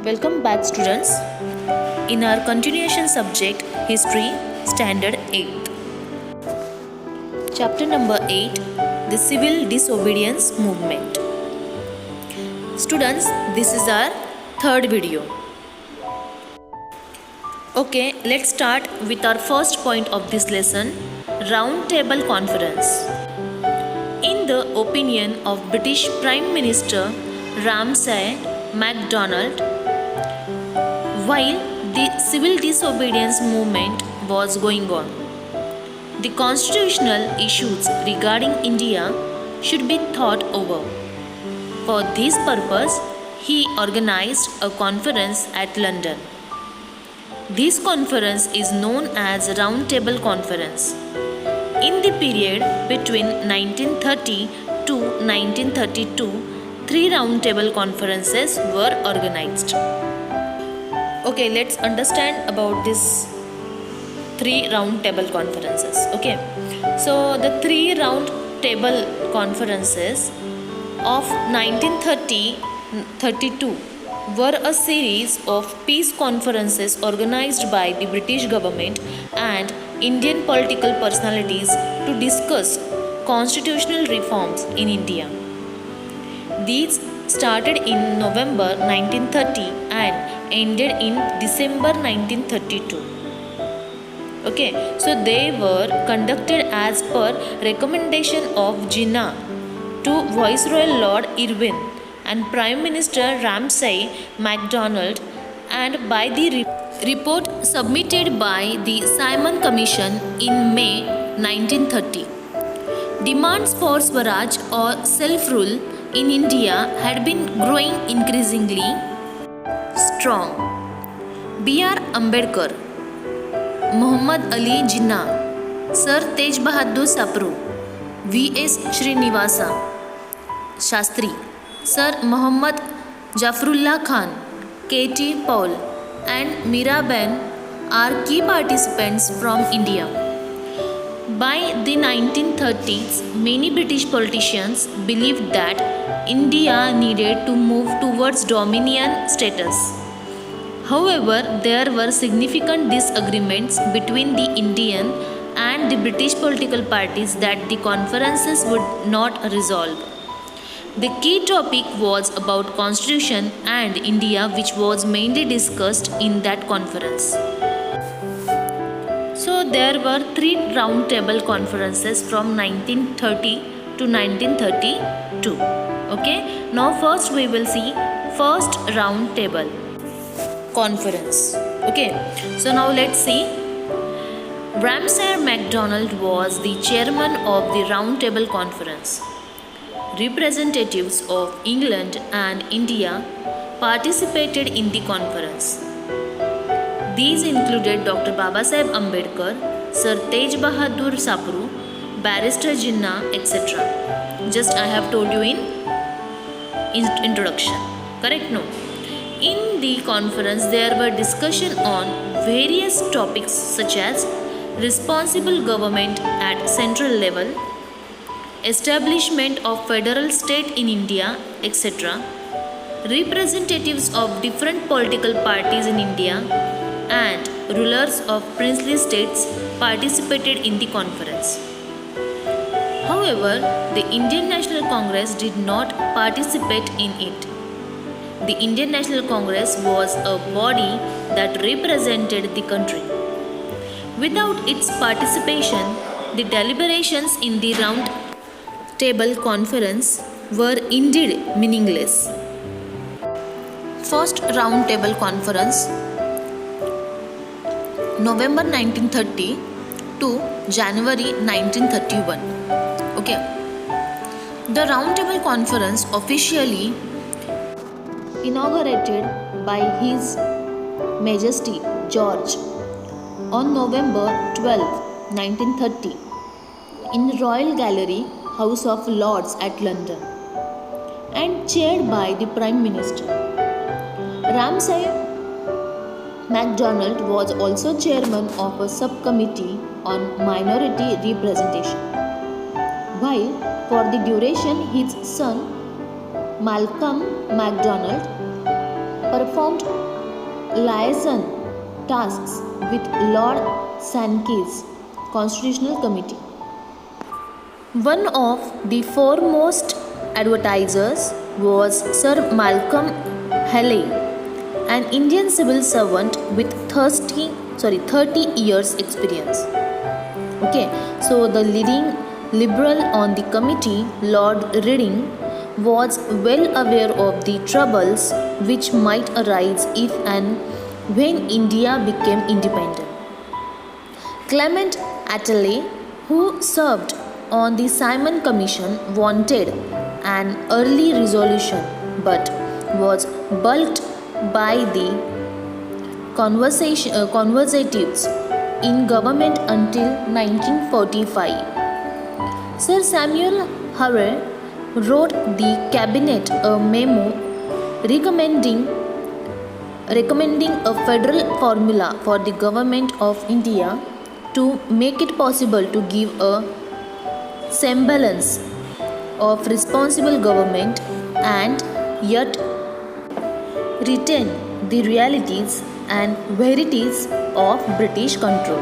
Welcome back, students, in our continuation subject History Standard 8th. Chapter number 8, the Civil Disobedience Movement. Students, this is our third video. Okay, let's start with our first point of this lesson, Round Table Conference. In the opinion of British Prime Minister Ramsay MacDonald, while the civil disobedience movement was going on, the constitutional issues regarding India should be thought over. For this purpose, he organized a conference at London. This conference is known as Round Table Conference. In the period between 1930 to 1932, 3 Round Table Conferences were organized. Okay, let's understand about this 3 Round Table Conferences. Okay, so the 3 Round Table Conferences of 1932 were a series of peace conferences organized by the British government and Indian political personalities to discuss constitutional reforms in India. These started in November 1930 and ended in December 1932. Okay, so they were conducted as per recommendation of Jinnah to Viceroy Lord Irwin and Prime Minister Ramsay MacDonald, and by the report submitted by the Simon Commission in May 1930. Demands for Swaraj or self-rule in India had been growing increasingly strong. B.R. Ambedkar, Muhammad Ali Jinnah, Sir Tej Bahadur Sapru, V.S. Srinivasa Shastri, Sir Muhammad Jafarullah Khan, K.T. Paul, and Miraben are key participants from India. By the 1930s, many British politicians believed that India needed to move towards dominion status. However, there were significant disagreements between the Indian and the British political parties that the conferences would not resolve. The key topic was about constitution and India, which was mainly discussed in that conference. So there were 3 round table conferences from 1930 to 1932. Okay, now first we will see first round table conference. Okay, so now let's see. Ramsay MacDonald was the chairman of the round table conference. Representatives of England and India participated in the conference. These included Dr. Babasaheb Ambedkar, Sir Tej Bahadur Sapru, Barrister Jinnah, etc. Just I have told you in introduction. Correct? No. In the conference, there were discussion on various topics such as responsible government at central level, establishment of federal state in India, etc. Representatives of different political parties in India and rulers of princely states participated in the conference. However, the Indian National Congress did not participate in it. The Indian National Congress was a body that represented the country. Without its participation, the deliberations in the round table conference were indeed meaningless. First round table conference, November 1930 to January 1931. Okay, the round table conference officially inaugurated by His Majesty George on November 12, 1930 in Royal Gallery, House of Lords at London, and chaired by the Prime Minister. Ramsay MacDonald was also chairman of a subcommittee on minority representation, while for the duration his son Malcolm MacDonald performed liaison tasks with Lord Sankey's Constitutional Committee. One of the foremost advertisers was Sir Malcolm Halley, an Indian civil servant with 30 years experience. Okay, so the leading liberal on the committee, Lord Reading, was well aware of the troubles which might arise if and when India became independent. Clement Attlee, who served on the Simon Commission, wanted an early resolution but was balked by the conservatives in government until 1945. Sir Samuel Hare wrote the cabinet a memo recommending a federal formula for the government of India to make it possible to give a semblance of responsible government and yet retain the realities and verities of British control.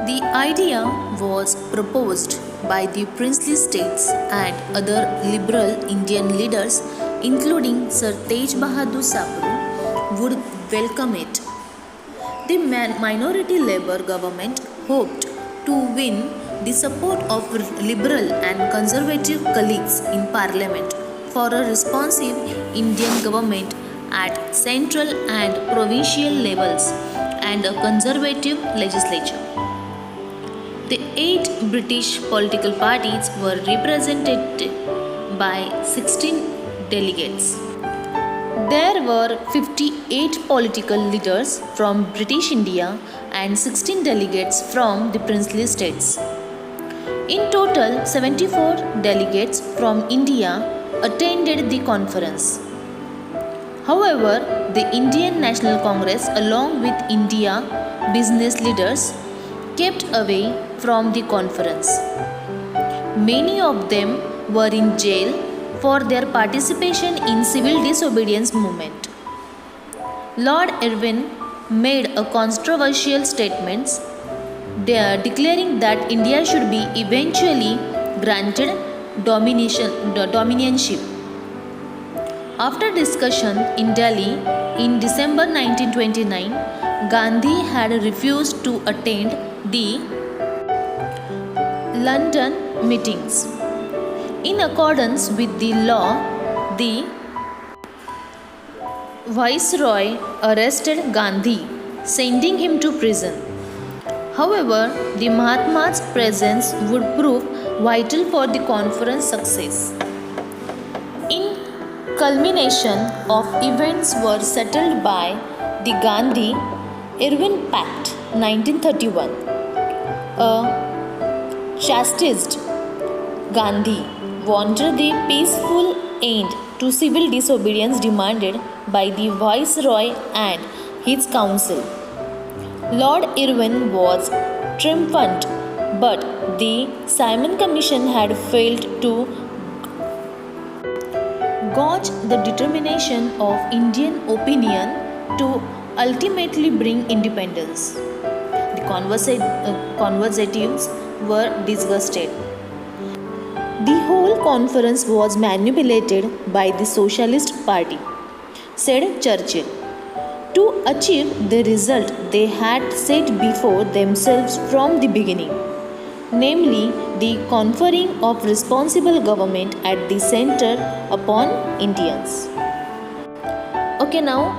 The idea was proposed by the princely states and other liberal Indian leaders, including Sir Tej Bahadur Sabru, would welcome it. The minority Labour government hoped to win the support of liberal and conservative colleagues in Parliament for a responsive Indian government at central and provincial levels and a conservative legislature. The 8 British political parties were represented by 16 delegates. There were 58 political leaders from British India and 16 delegates from the princely states. In total, 74 delegates from India attended the conference. However, the Indian National Congress, along with India business leaders, kept away from the conference. Many of them were in jail for their participation in civil disobedience movement. Lord Irwin made a controversial statement declaring that India should be eventually granted dominionship. After discussion in Delhi in December 1929, Gandhi had refused to attend the London meetings. In accordance with the law, the Viceroy arrested Gandhi, sending him to prison. However, the Mahatma's presence would prove vital for the conference success. In culmination of events were settled by the Gandhi-Irwin Pact 1931. A chastised Gandhi wanted the peaceful end to civil disobedience demanded by the Viceroy and his council. Lord Irwin was triumphant, but the Simon Commission had failed to gauge the determination of Indian opinion to ultimately bring independence. The conservatives were disgusted. The whole conference was manipulated by the Socialist Party, said Churchill, to achieve the result they had set before themselves from the beginning, namely the conferring of responsible government at the center upon Indians. Okay, now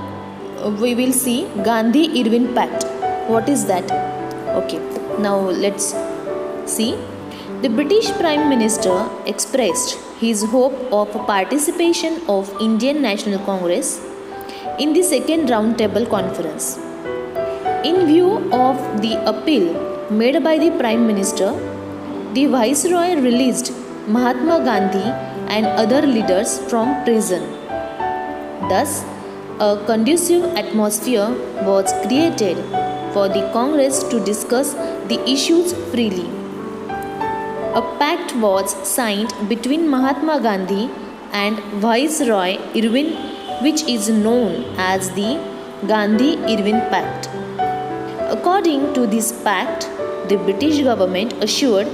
we will see Gandhi-Irwin Pact. What is that? Okay, now let's see. The British Prime Minister expressed his hope of participation of Indian National Congress in the second round table conference. In view of the appeal made by the Prime Minister, the Viceroy released Mahatma Gandhi and other leaders from prison. Thus, a conducive atmosphere was created for the Congress to discuss the issues freely. A pact was signed between Mahatma Gandhi and Viceroy Irwin which is known as the Gandhi-Irwin Pact. According to this pact, the British government assured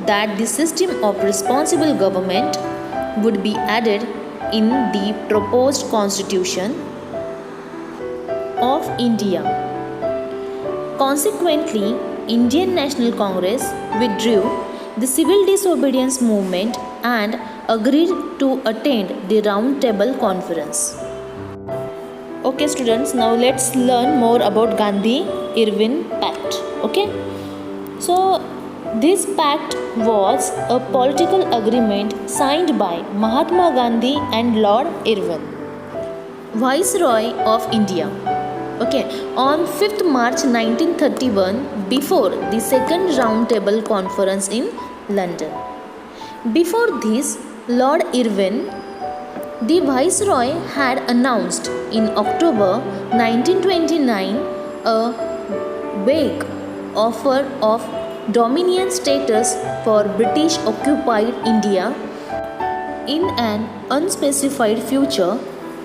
that the system of responsible government would be added in the proposed constitution of India. Consequently, Indian National Congress withdrew the civil disobedience movement and agreed to attend the Round Table Conference. Okay students, now let's learn more about Gandhi-Irwin Pact. Okay, so this pact was a political agreement signed by Mahatma Gandhi and Lord Irwin, Viceroy of India. Okay, on 5th March 1931, before the second Round Table Conference in London. Before this, Lord Irwin, the Viceroy, had announced in October 1929 a vague offer of dominion status for British occupied India in an unspecified future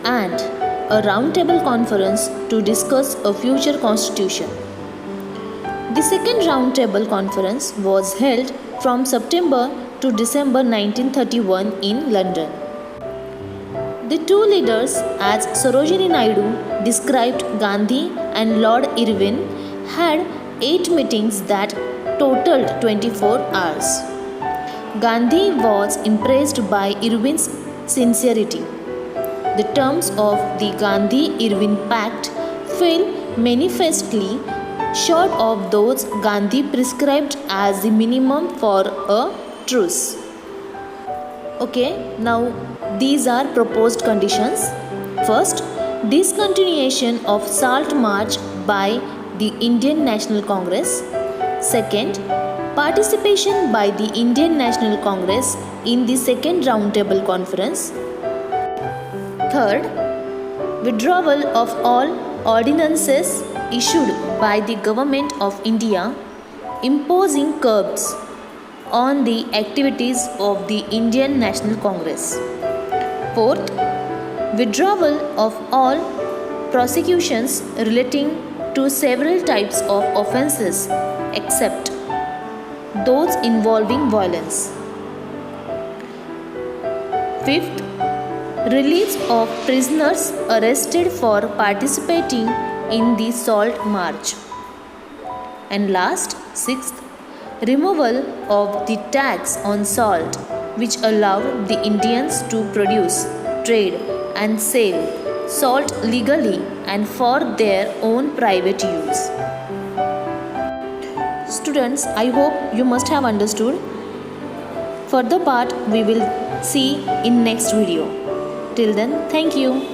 and a roundtable conference to discuss a future constitution. The second roundtable conference was held from September to December 1931 in London. The two leaders, as Sarojini Naidu described Gandhi and Lord Irwin, had 8 meetings that totaled 24 hours. Gandhi was impressed by Irwin's sincerity. The terms of the Gandhi-Irwin Pact fell manifestly short of those Gandhi prescribed as the minimum for a truce. Okay, now these are proposed conditions. First, discontinuation of Salt March by the Indian National Congress. Second, participation by the Indian National Congress in the second Roundtable Conference. Third, withdrawal of all ordinances issued by the Government of India imposing curbs on the activities of the Indian National Congress. Fourth, withdrawal of all prosecutions relating to several types of offences except those involving violence. Fifth, release of prisoners arrested for participating in the Salt March. And last, sixth, removal of the tax on salt which allowed the Indians to produce, trade and sell salt legally and for their own private use. Students, I hope you must have understood. Further part we will see in next video. Till then, thank you.